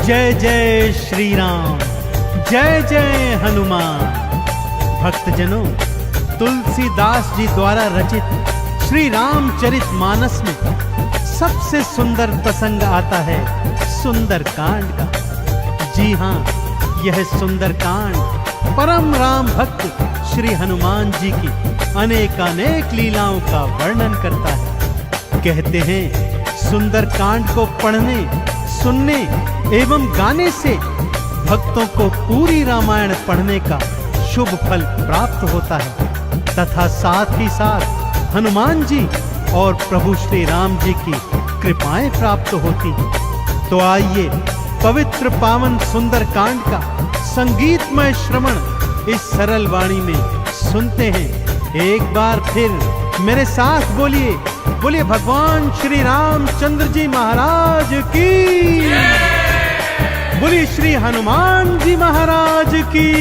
जय जय श्री राम, जय जय हनुमान। भक्तजनों, तुलसीदास जी द्वारा रचित श्री रामचरित मानस में सबसे सुंदर प्रसंग आता है सुंदर कांड का। जी हाँ, यह सुंदर कांड परम राम भक्त श्री हनुमान जी की अनेकानेक लीलाओं का वर्णन करता है। कहते हैं, सुंदर कांड को पढ़ने, सुनने एवं गाने से भक्तों को पूरी रामायण पढ़ने का शुभ फल प्राप्त होता है तथा साथ ही साथ हनुमान जी और प्रभु श्री राम जी की कृपाएं प्राप्त होती हैं। तो आइए पवित्र पावन सुंदर कांड का संगीतमय श्रवण इस सरल वाणी में सुनते हैं। एक बार फिर मेरे साथ बोलिए, बोलिए भगवान श्री रामचंद्र जी महाराज की, बोलिए श्री हनुमान जी महाराज की।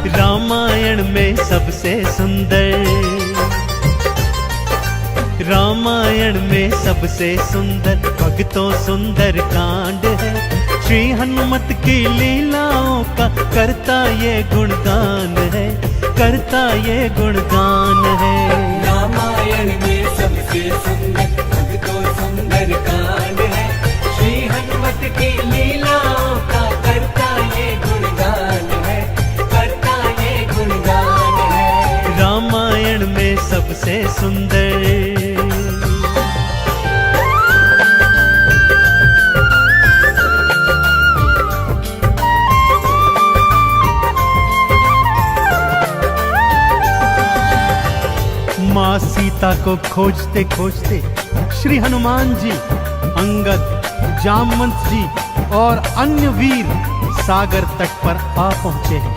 रामायण में सबसे सुंदर, रामायण में सबसे सुंदर भक्तों सुंदर कांड है। श्री हनुमत की लीलाओं का करता ये गुणगान है, करता ये गुणगान है। रामायण में सबसे सुंदर भक्तों सुंदर कांड है। श्री हनुमत की लीलाओं का करता ये गुणगान है, करता ये गुणगान है। रामायण में सबसे सुंदर। माँ सीता को खोजते खोजते श्री हनुमान जी, अंगद, जामवंत जी और अन्य वीर सागर तट पर आ पहुंचे हैं।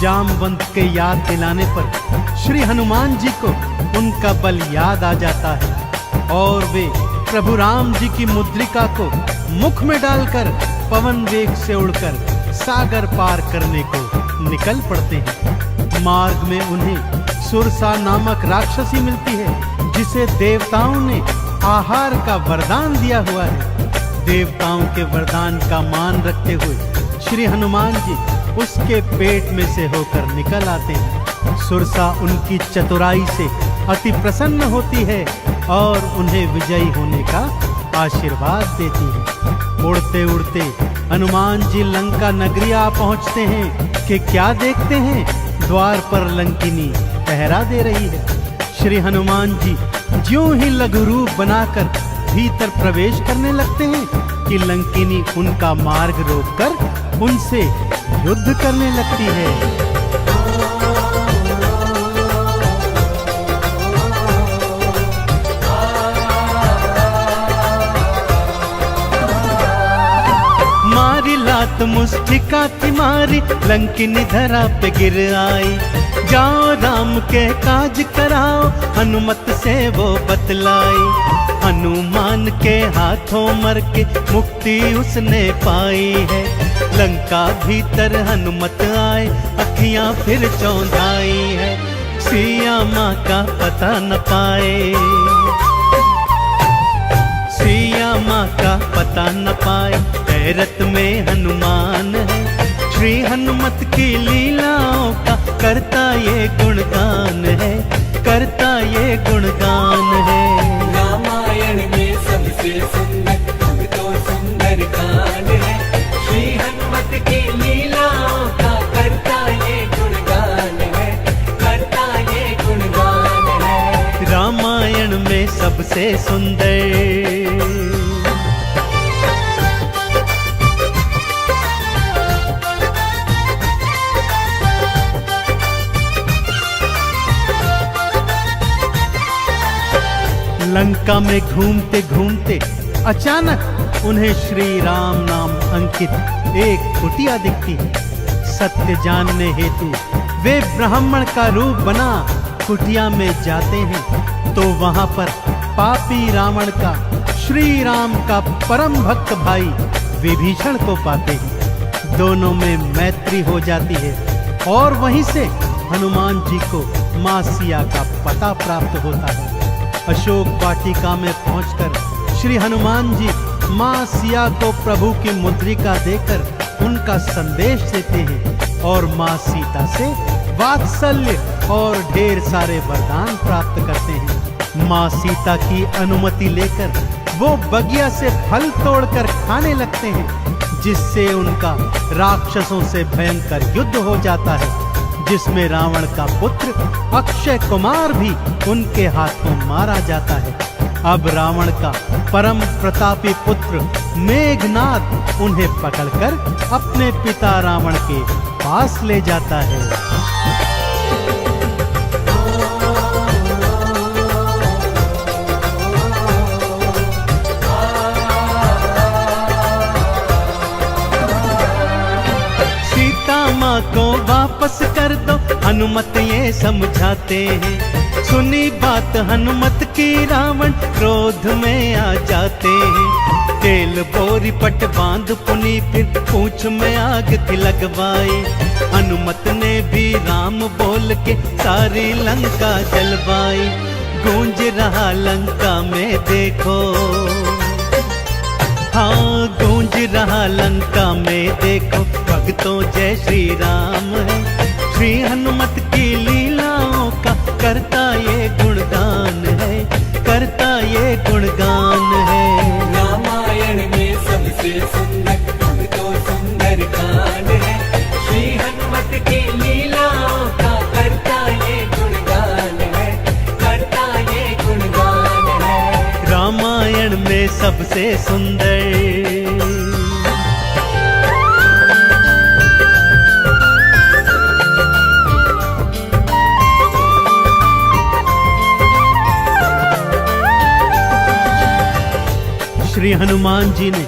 जामवंत के याद दिलाने पर श्री हनुमान जी को उनका बल याद आ जाता है और वे प्रभु राम जी की मुद्रिका को मुख में डालकर पवन वेग से उड़कर सागर पार करने को निकल पड़ते हैं। मार्ग में उन्हें सुरसा नामक राक्षसी मिलती है, जिसे देवताओं ने आहार का वरदान दिया हुआ है। देवताओं के वरदान का मान रखते हुए श्री हनुमान जी उसके पेट में से होकर निकल आते हैं। सुरसा उनकी चतुराई से अति प्रसन्न होती है और उन्हें विजयी होने का आशीर्वाद देती है। उड़ते उड़ते हनुमान जी लंका नगरी आ पहुंचते हैं कि क्या देखते हैं, द्वार पर लंकिनी पहरा दे रही है। श्री हनुमान जी ज्यों ही लघु रूप बनाकर भीतर प्रवेश करने लगते हैं कि लंकिनी उनका मार्ग रोककर उनसे युद्ध करने लगती है। मारी लात मुष्टिका मारी, लंकिनी धरा पे गिर आई। जाओ राम के काज कराओ, हनुमत से वो बतलाई। हनुमान के हाथों मर के मुक्ति उसने पाई है। लंका भीतर हनुमत आए, अखियां फिर चौंधाई है। सिया माँ का पता न पाए, सिया माँ का पता न पाए। हैरत में हनुमान है, श्री हनुमत की लीलाओं का करता ये गुणगान है, करता ये गुणगान है। रामायण में सबसे सुंदर भक्तों सुंदर कांड है। श्री हनुमत की लीलाओं का करता ये गुणगान है, करता ये गुणगान है। रामायण में सबसे सुंदर। लंका में घूमते घूमते अचानक उन्हें श्री राम नाम अंकित एक कुटिया दिखती है। सत्य जानने हेतु वे ब्राह्मण का रूप बना कुटिया में जाते हैं तो वहां पर पापी रावण का श्री राम का परम भक्त भाई विभीषण को पाते ही दोनों में मैत्री हो जाती है और वहीं से हनुमान जी को मां सिया का पता प्राप्त होता है। अशोक वाटिका में पहुंचकर श्री हनुमान जी मां सिया को प्रभु की मुद्रिका देकर उनका संदेश देते हैं और मां सीता से वात्सल्य और ढेर सारे वरदान प्राप्त करते हैं। मां सीता की अनुमति लेकर वो बगिया से फल तोड़कर खाने लगते हैं, जिससे उनका राक्षसों से भयंकर युद्ध हो जाता है, जिसमें रावण का पुत्र अक्षय कुमार भी उनके हाथों मारा जाता है। अब रावण का परम प्रतापी पुत्र मेघनाद उन्हें पकड़कर अपने पिता रावण के पास ले जाता है। माँ को वापस कर दो, हनुमत ये समझाते हैं। सुनी बात हनुमत की रावण क्रोध में आ जाते हैं। तेल बोरी पट बांध पुनी फिर पूंछ में आग की लगवाई। हनुमत ने भी राम बोल के सारी लंका जलवाई। गूंज रहा लंका में देखो, हाँ गूंज रहा लंका में देखो, भक्तों जय श्री राम है। श्री हनुमत की लीलाओं का करता ये गुणगान है, करता ये गुणगान है। रामायण में सबसे सुंदर भक्तों सुंदर कांड है। श्री हनुमत की लीलाओं का करता ये गुणगान है, करता ये गुणगान है। रामायण में सबसे सुंदर श्री हनुमान जी ने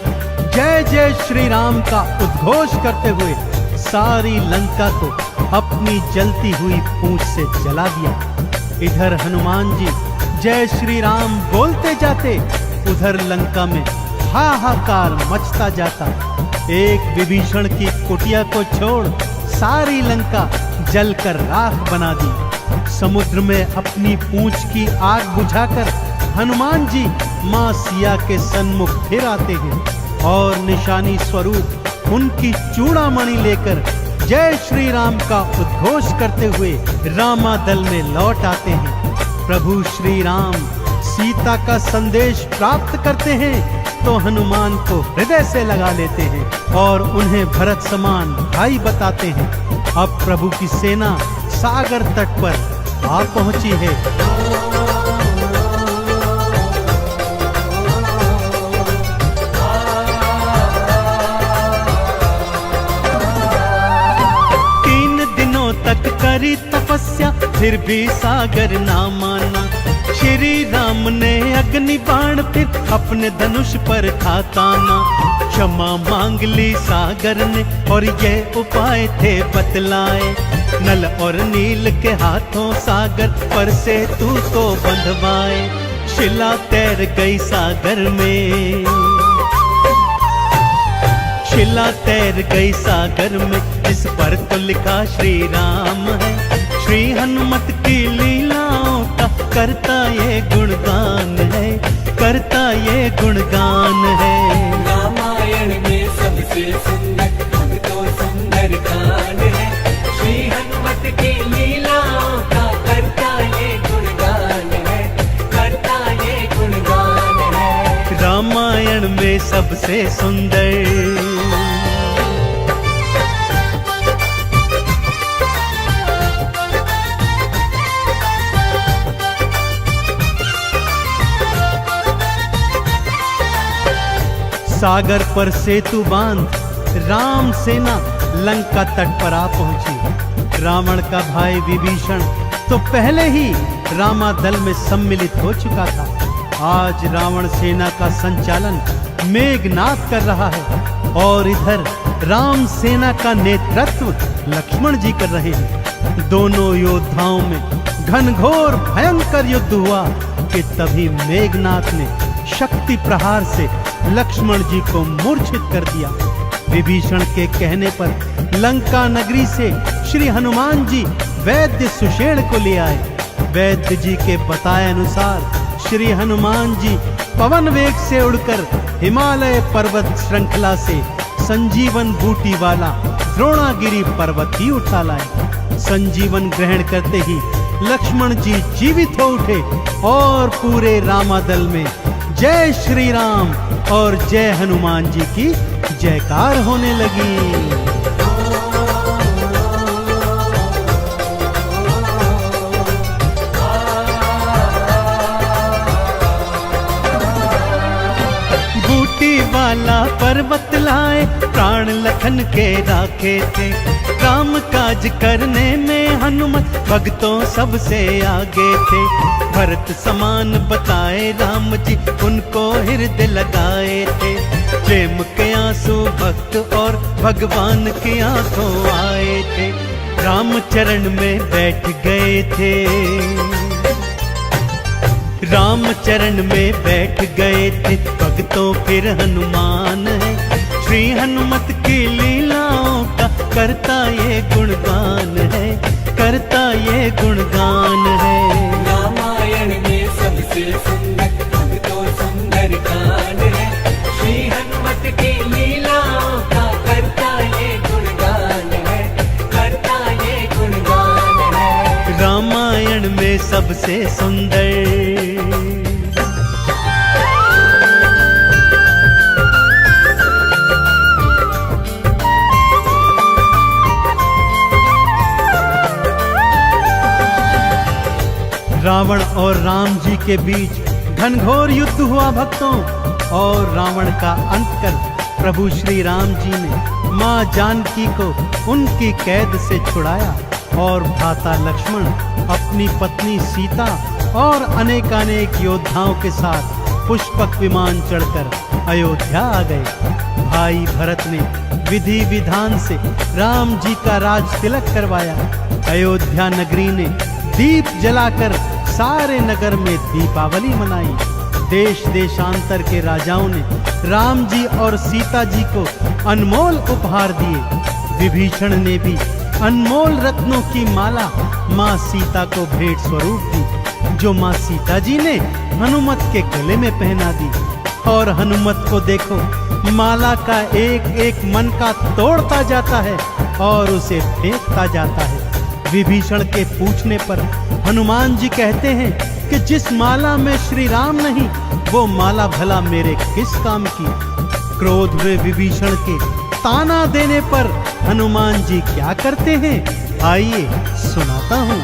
जय जय श्री राम का उद्घोष करते हुए सारी लंका को अपनी जलती हुई पूंछ से जला दिया। इधर हनुमान जी जय श्री राम बोलते जाते, उधर लंका में हाहाकार मचता जाता। एक विभीषण की कुटिया को छोड़ सारी लंका जलकर राख बना दी। समुद्र में अपनी पूंछ की आग बुझाकर हनुमान जी मां सिया के सन्मुख फिर आते हैं और निशानी स्वरूप उनकी चूड़ामणि लेकर जय श्री राम का उद्घोष करते हुए रामादल में लौट आते हैं। प्रभु श्री राम सीता का संदेश प्राप्त करते हैं तो हनुमान को हृदय से लगा लेते हैं और उन्हें भरत समान भाई बताते हैं। अब प्रभु की सेना सागर तट पर आ पहुंची है। तक करी तपस्या फिर भी सागर ना माना। श्री राम ने अग्नि बाण फिर अपने धनुष पर था ताना। क्षमा मांग ली सागर ने और ये उपाय थे बतलाए। नल और नील के हाथों सागर पर से तू को बंधवाए। शिला तैर गई सागर में, शिला तैर गई सागर में, जिस पर तो लिखा श्री राम है। श्री हनुमत की लीलाओं का करता ये गुणगान है, करता ये गुणगान है। रामायण में सबसे सुंदर भक्तों सुंदर कांड है। श्री हनुमत की लीलाओं का करता ये गुणगान है, करता ये गुणगान है। रामायण में सबसे सुंदर सागर पर सेतु बांध राम सेना लंका तट पर आ पहुंची। रावण का भाई विभीषण तो पहले ही रामादल में सम्मिलित हो चुका था। आज रावण सेना का संचालन मेघनाद कर रहा है और इधर राम सेना का नेतृत्व लक्ष्मण जी कर रहे हैं। दोनों योद्धाओं में घनघोर भयंकर युद्ध हुआ कि तभी मेघनाद ने शक्ति प्रहार से लक्ष्मण जी को मूर्छित कर दिया। विभीषण के कहने पर लंका नगरी से श्री हनुमान जी वैद्य सुषेण को ले आए। वैद्य जी के बताए अनुसार श्री हनुमान जी पवन वेग से उड़कर हिमालय पर्वत श्रृंखला से संजीवन बूटी वाला द्रोणागिरी पर्वत ही उठा लाए। संजीवन ग्रहण करते ही लक्ष्मण जी जीवित हो उठे और पूरे रामादल में जय श्री राम और जय हनुमान जी की जयकार होने लगी। वाला पर्वत लाए प्राण लखन के राखे थे। राम काज करने में हनुमत भक्तों सबसे आगे थे। भरत समान बताए राम जी उनको हृदय लगाए थे। प्रेम के आंसू भक्त और भगवान की आंखों आए थे। राम चरण में बैठ गए थे। राम चरण में बैठ गए थे भक्तों फिर हनुमान है। श्री हनुमत की लीलाओं का करता ये गुणगान है, करता ये गुणगान है। रामायण में सबसे सुंदर भक्तों सुंदर कांड है। श्री हनुमत की लीलाओं का करता ये गुणगान है, करता ये गुणगान है। रामायण में सबसे सुंदर रावण और राम जी के बीच घनघोर युद्ध हुआ भक्तों। और रावण का अंत कर प्रभु श्री राम जी ने मां जानकी को उनकी कैद से छुड़ाया और भ्राता लक्ष्मण अपनी पत्नी सीता और अनेकानेक योद्धाओं के साथ पुष्पक विमान चढ़कर अयोध्या आ गए। भाई भरत ने विधि विधान से राम जी का राज तिलक करवाया। अयोध्या नगरी ने दीप जलाकर सारे नगर में दीपावली मनाई। देश देशांतर के राजाओं ने राम जी और सीता जी को अनमोल उपहार दिए। विभीषण ने भी अनमोल रत्नों की माला माँ सीता को भेंट स्वरूप दी, जो माँ सीता जी ने हनुमत के गले में पहना दी। और हनुमत को देखो, माला का एक एक मन का तोड़ता जाता है और उसे फेंकता जाता है। विभीषण के पूछने पर हनुमान जी कहते हैं कि जिस माला में श्री राम नहीं, वो माला भला मेरे किस काम की। क्रोध में विभीषण के ताना देने पर हनुमान जी क्या करते हैं, आइए सुनाता हूँ।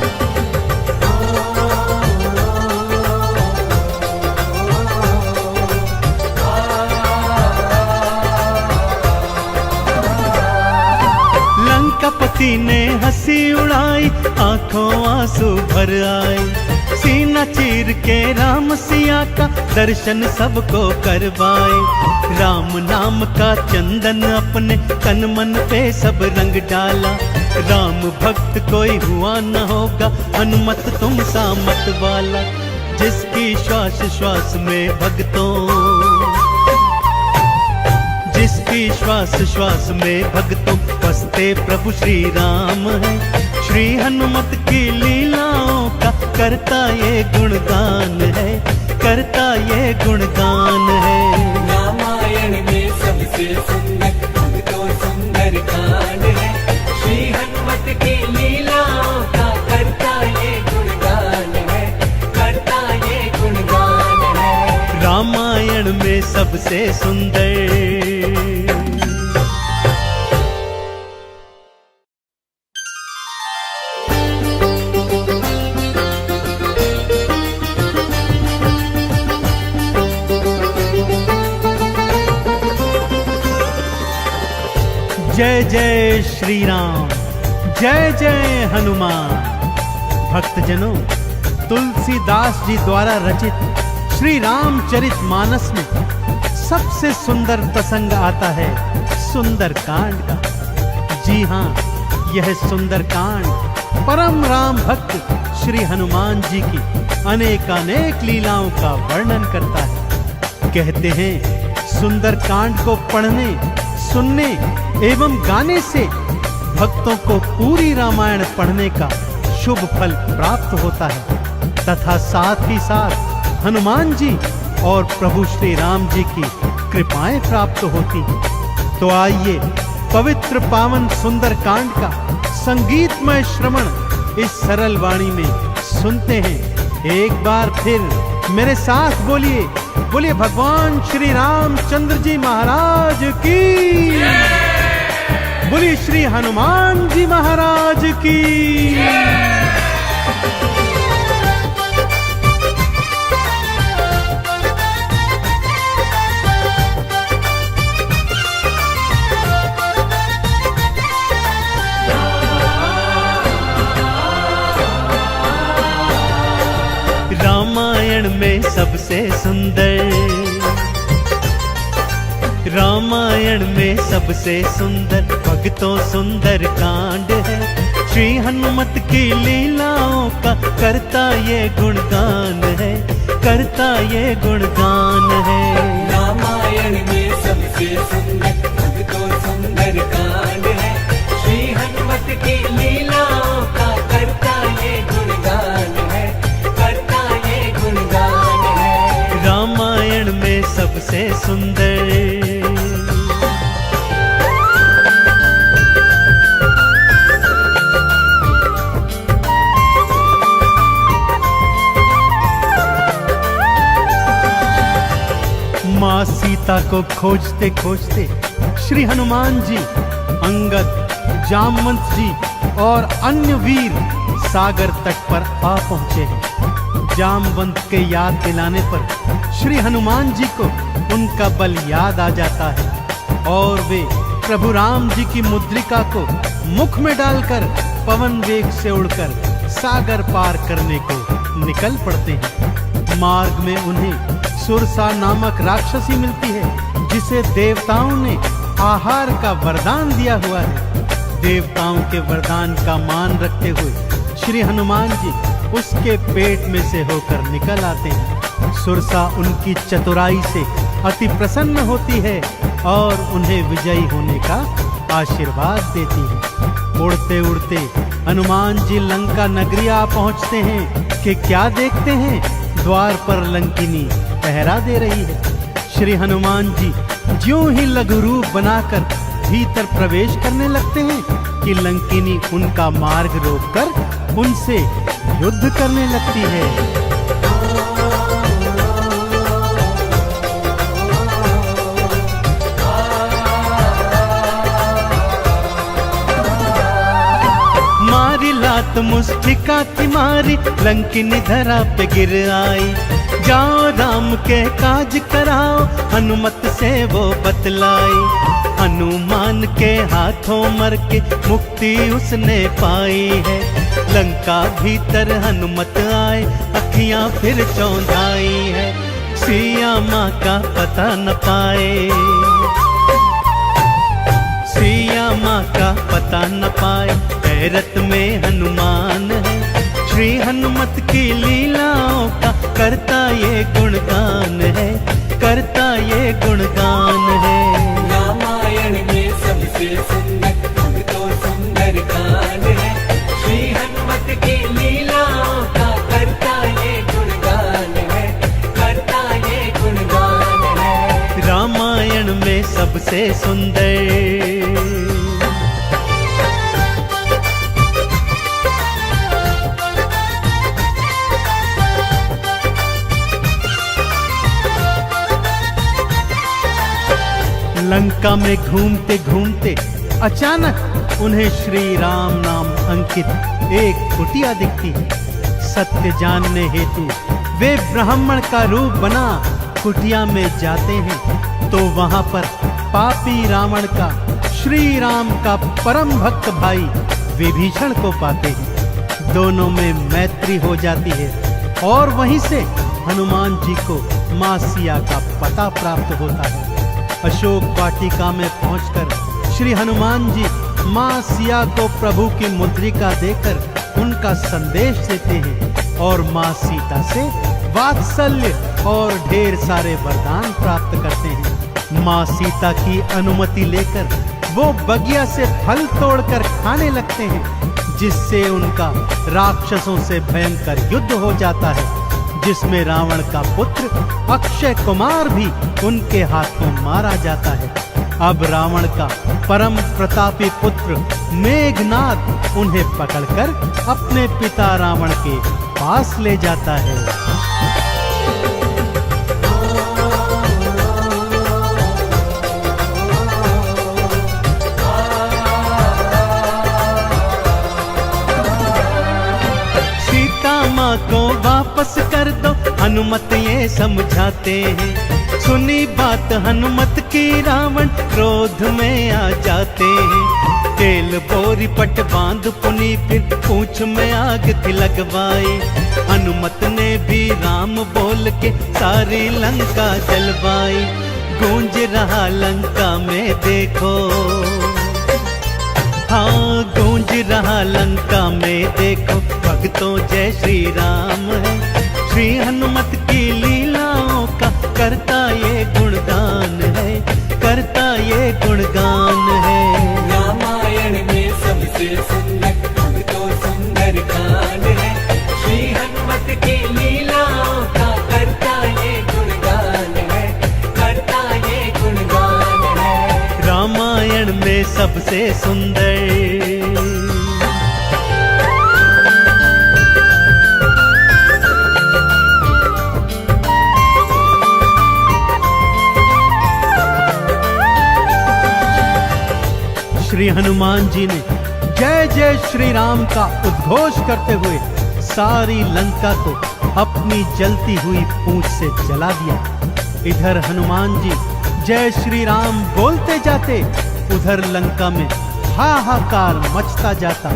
लंकापति ने हंसी उड़ाई, आंखों आंसू भर आए। सीना चीर के राम सिया का दर्शन सबको करवाए। राम नाम का चंदन अपने तन मन पे सब रंग डाला। राम भक्त कोई हुआ न होगा, हनुमत तुम सा मत वाला। जिसकी श्वास श्वास में भक्तों, जिसकी श्वास श्वास में भक्तों बसते प्रभु श्री राम है। श्री हनुमत की लीलाओं का करता ये गुणगान है, करता ये गुणगान है। रामायण में सबसे सुंदर भक्तों सुंदर कांड है। श्री हनुमत की लीलाओं का करता ये गुणगान है, करता ये गुणगान है। रामायण में सबसे सुंदर। जय जय श्री राम, जय जय हनुमान। भक्तजनों, तुलसीदास जी द्वारा रचित श्री रामचरित मानस में सबसे सुंदर प्रसंग आता है सुंदर कांड का। जी हाँ, यह सुंदर कांड परम राम भक्त श्री हनुमान जी की अनेकानेक लीलाओं का वर्णन करता है। कहते हैं सुंदर कांड को पढ़ने, सुनने एवं गाने से भक्तों को पूरी रामायण पढ़ने का शुभ फल प्राप्त होता है तथा साथ ही साथ हनुमान जी और प्रभु श्री राम जी की कृपाएं प्राप्त होती हैं। तो आइए पवित्र पावन सुंदर कांड का संगीतमय श्रवण इस सरल वाणी में सुनते हैं। एक बार फिर मेरे साथ बोलिए, बोलिए भगवान श्री रामचंद्र जी महाराज की, बोलिए श्री हनुमान जी महाराज की। रामायण में सबसे सुंदर, रामायण में सबसे सुंदर भक्तों सुंदर कांड है। श्री हनुमत की लीलाओं का करता ये गुणगान है, करता ये गुणगान है। रामायण में सबसे सुंदर भक्तों सुंदर कांड है। श्री हनुमत की लीलाओं का करता ये गुणगान है, करता ये गुणगान है। रामायण में सबसे सुंदर। माँ सीता को खोजते खोजते श्री हनुमान जी, अंगद, जामवंत जी और अन्य वीर सागर तट पर आ पहुंचे हैं। जामवंत के याद दिलाने पर श्री हनुमान जी को उनका बल याद आ जाता है और वे प्रभु राम जी की मुद्रिका को मुख में डालकर पवन वेग से उड़कर सागर पार करने को निकल पड़ते हैं। मार्ग में उन्हें सुरसा नामक राक्षसी मिलती है जिसे देवताओं ने आहार का वरदान दिया हुआ है। देवताओं के वरदान का मान रखते हुए श्री हनुमान जी उसके पेट में से होकर निकल आते हैं। सुरसा उनकी चतुराई से अति प्रसन्न होती है और उन्हें विजयी होने का आशीर्वाद देती है। उड़ते उड़ते हनुमान जी लंका नगरी आ पहुंचते हैं कि क्या देखते हैं, द्वार पर लंकिनी पहरा दे रही है। श्री हनुमान जी ज्यों ही लघु रूप बनाकर भीतर प्रवेश करने लगते हैं कि लंकिनी उनका मार्ग रोककर उनसे युद्ध करने लगती है। मारी लात मुस्टिका की मारी, लंकिनी धरा पे गिर आई। जाओ राम के काज कराओ, हनुमत से वो बतलाई। हनुमान के हाथों मर के मुक्ति उसने पाई है। लंका भीतर हनुमत आए, अखियां फिर चौंधाई है। सिया माँ का पता न पाए, सिया माँ का पता न पाए। हैरत में हनुमान है, श्री हनुमत की लीलाओं का करता ये गुणगान है, करता ये गुणगान है। रामायण में सबसे सुंदर भक्तों सुंदर कांड है। श्री हनुमत की लीलाओं का करता ये गुणगान है, करता ये गुणगान है। रामायण में सबसे सुंदर। लंका में घूमते घूमते अचानक उन्हें श्री राम नाम अंकित एक कुटिया दिखती है। सत्य जानने हेतु वे ब्राह्मण का रूप बना कुटिया में जाते हैं तो वहां पर पापी रावण का श्री राम का परम भक्त भाई विभीषण को पाते हैं। दोनों में मैत्री हो जाती है और वहीं से हनुमान जी को मां सिया का पता प्राप्त होता है। अशोक वाटिका में पहुंचकर श्री हनुमान जी मां सिया को प्रभु की मुद्रिका देकर उनका संदेश देते हैं और मां सीता से वात्सल्य और ढेर सारे वरदान प्राप्त करते हैं। माँ सीता की अनुमति लेकर वो बगिया से फल तोड़कर खाने लगते हैं, जिससे उनका राक्षसों से भयंकर युद्ध हो जाता है, जिसमें रावण का पुत्र अक्षय कुमार भी उनके हाथों मारा जाता है। अब रावण का परम प्रतापी पुत्र मेघनाद उन्हें पकड़कर अपने पिता रावण के पास ले जाता है। माँ को वापस कर दो, हनुमत ये समझाते हैं। सुनी बात हनुमत की रावण क्रोध में आ जाते हैं। तेल बोरी पट बांध पुनी फिर पूंछ में आग थी लगवाई। हनुमत ने भी राम बोल के सारी लंका जलवाई। गूंज रहा लंका में देखो, हाँ गूंज रहा लंका में देखो, भक्तों जय श्री राम है। श्री हनुमत की लीलाओं का करता ये गुणगान है, करता ये गुणगान है। रामायण में सबसे सुंदर भक्तों सुंदर कान है। श्री हनुमत की लीलाओं का करता ये गुणगान है, करता ये गुणगान है। रामायण में सबसे सुंदर। श्री हनुमान जी ने जय जय श्री राम का उद्घोष करते हुए सारी लंका को अपनी जलती हुई पूंछ से जला दिया। इधर हनुमान जी जय श्री राम बोलते जाते, उधर लंका में हाहाकार मचता जाता।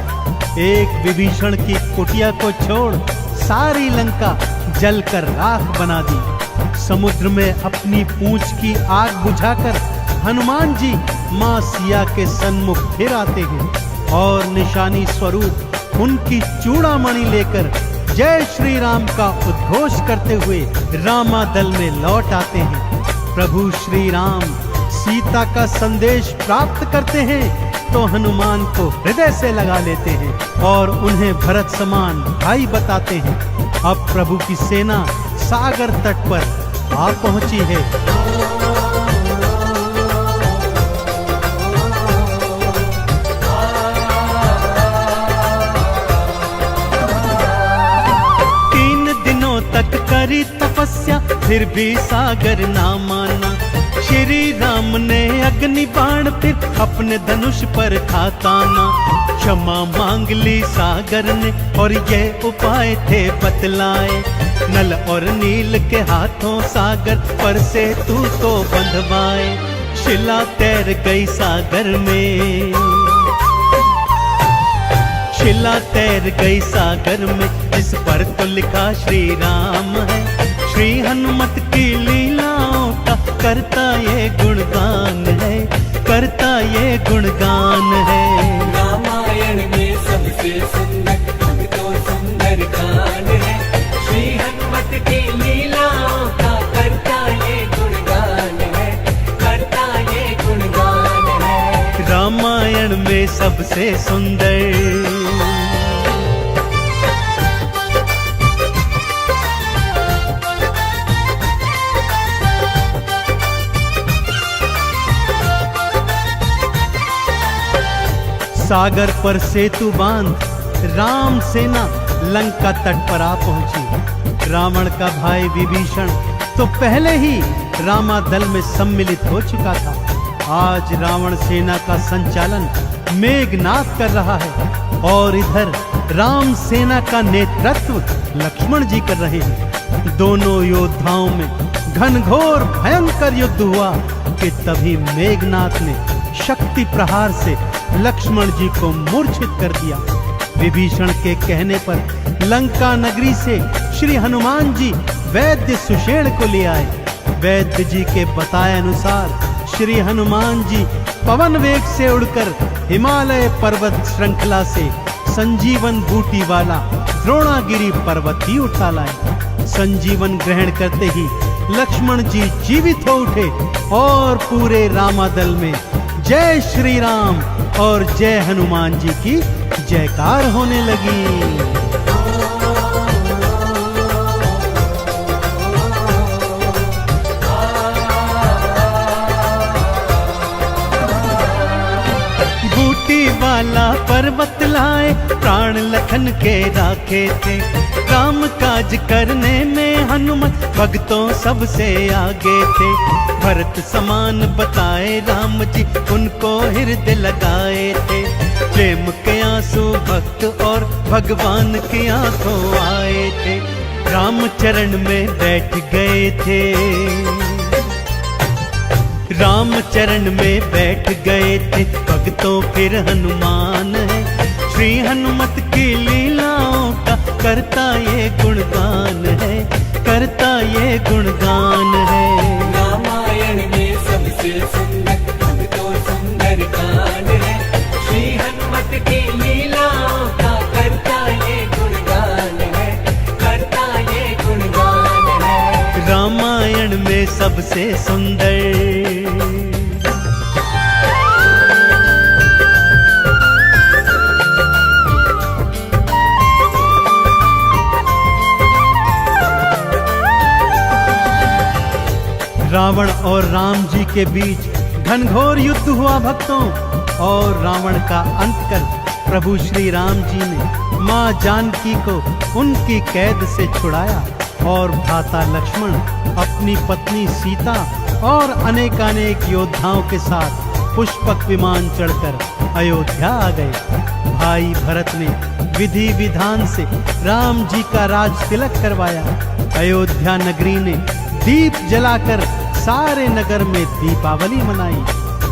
एक विभीषण की कुटिया को छोड़ सारी लंका जलकर राख बना दी। समुद्र में अपनी पूंछ की आग बुझाकर हनुमान जी माँ सिया के सन्मुख फिर आते हैं और निशानी स्वरूप उनकी चूड़ामणि लेकर जय श्री राम का उद्घोष करते हुए रामादल में लौट आते हैं। प्रभु श्री राम सीता का संदेश प्राप्त करते हैं तो हनुमान को हृदय से लगा लेते हैं और उन्हें भरत समान भाई बताते हैं। अब प्रभु की सेना सागर तट पर आ पहुंची है। तक करी तपस्या फिर भी सागर ना माना। श्री राम ने अग्नि बाण फिर अपने धनुष पर खाताना। क्षमा मांग ली सागर ने और ये उपाय थे बतलाए। नल और नील के हाथों सागर पर से तू तो बंधवाए। शिला तैर गई सागर में, शिला तैर गई सागर में, जिस पर तो लिखा श्री राम है। श्री हनुमत की लीलाओं का करता ये गुणगान है, करता ये गुणगान है। रामायण में सबसे सुंदर भक्तों सुंदर कान है। श्री हनुमत की लीलाओं का करता ये गुणगान है, करता ये गुणगान है। रामायण में सबसे सुंदर। सागर पर सेतु बांध राम सेना लंका तट पर आ पहुंची। रावण का भाई विभीषण तो पहले ही रामादल में सम्मिलित हो चुका था। आज रावण सेना का संचालन मेघनाद कर रहा है और इधर राम सेना का नेतृत्व लक्ष्मण जी कर रहे हैं। दोनों योद्धाओं में घनघोर भयंकर युद्ध हुआ कि तभी मेघनाद ने शक्ति प्रहार से लक्ष्मण जी को मूर्छित कर दिया। विभीषण के कहने पर लंका नगरी से श्री हनुमान जी वैद्य सुषेण को ले आए। वैद्य जी के बताए अनुसार श्री हनुमान जी पवन वेग से उड़कर हिमालय पर्वत श्रृंखला से संजीवन बूटी वाला द्रोणागिरी पर्वत ही उठा लाए। संजीवन ग्रहण करते ही लक्ष्मण जी जीवित हो उठे और पूरे रामादल में जय श्री राम और जय हनुमान जी की जयकार होने लगी। वाला पर्वत लाए प्राण लखन के राखे थे, काम काज करने में हनुमत भक्तों सबसे आगे थे। भरत समान बताए राम जी उनको हृदय लगाए थे, प्रेम के आंसू भक्त और भगवान की आंखों आए थे। राम चरण में बैठ गए थे, राम चरण में बैठ गए थे भक्तों फिर हनुमान है। श्री हनुमत की लीलाओं का करता ये गुणगान है, करता ये गुणगान है। रामायण में सबसे सुंदर भक्तों सुंदर कांड है, श्री हनुमत की लीलाओं का करता ये गुणगान है, करता ये गुणगान है। रामायण में सबसे सुंदर रावण और राम जी के बीच घनघोर युद्ध हुआ भक्तों, और रावण का अंत कर प्रभु श्री राम जी ने मां जानकी को उनकी कैद से छुड़ाया और भ्राता लक्ष्मण अपनी पत्नी सीता और अनेकानेक योद्धाओं के साथ पुष्पक विमान चढ़कर अयोध्या आ गए। भाई भरत ने विधि विधान से राम जी का राज तिलक करवाया। अयोध्या नगरी ने दीप जलाकर सारे नगर में दीपावली मनाई।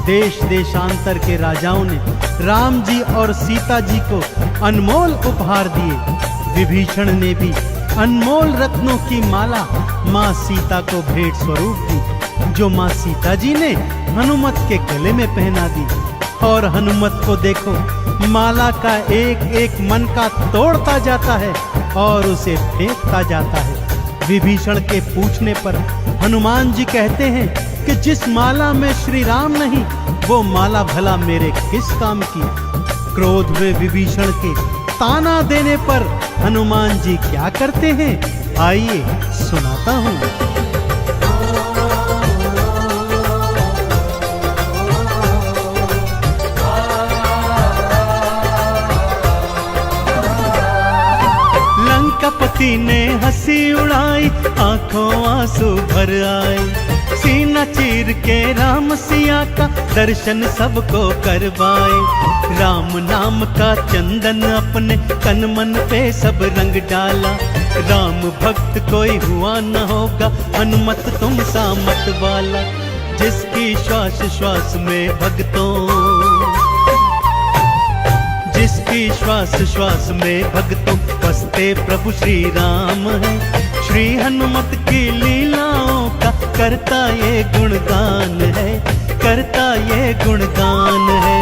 देश देशांतर के राजाओं ने राम जी और सीता जी को अनमोल उपहार दिए। विभीषण ने भी अनमोल रत्नों की माला माँ सीता को भेंट स्वरूप दी, जो माँ सीता जी ने हनुमत के गले में पहना दी। और हनुमत को देखो, माला का एक एक मन का तोड़ता जाता है और उसे फेंकता जाता है। विभीषण के पूछने पर हनुमान जी कहते हैं कि जिस माला में श्री राम नहीं, वो माला भला मेरे किस काम की। क्रोध में विभीषण के ताना देने पर हनुमान जी क्या करते हैं, आइए सुनाता हूँ। लंकापति ने हंसी उड़ाई, आंखों आंसू भर आए। सीना चीर के राम सिया का दर्शन सबको करवाए। राम नाम का चंदन अपने तन मन पे सब रंग डाला। राम भक्त कोई हुआ न होगा, हनुमत तुम सा मत वाला। जिसकी श्वास श्वास में भक्तों, जिसकी श्वास श्वास में भक्तों बसते प्रभु श्री राम है। श्री हनुमत की लीलाओं का करता ये गुणगान है, करता ये गुणगान है।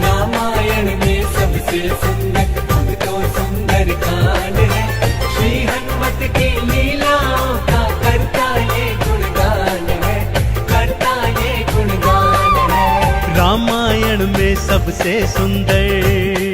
रामायण में सबसे सुंदर भक्तों सुंदर कांड है, श्री हनुमत की लीलाओं का करता ये गुणगान है, करता ये गुणगान है। रामायण में सबसे सुंदर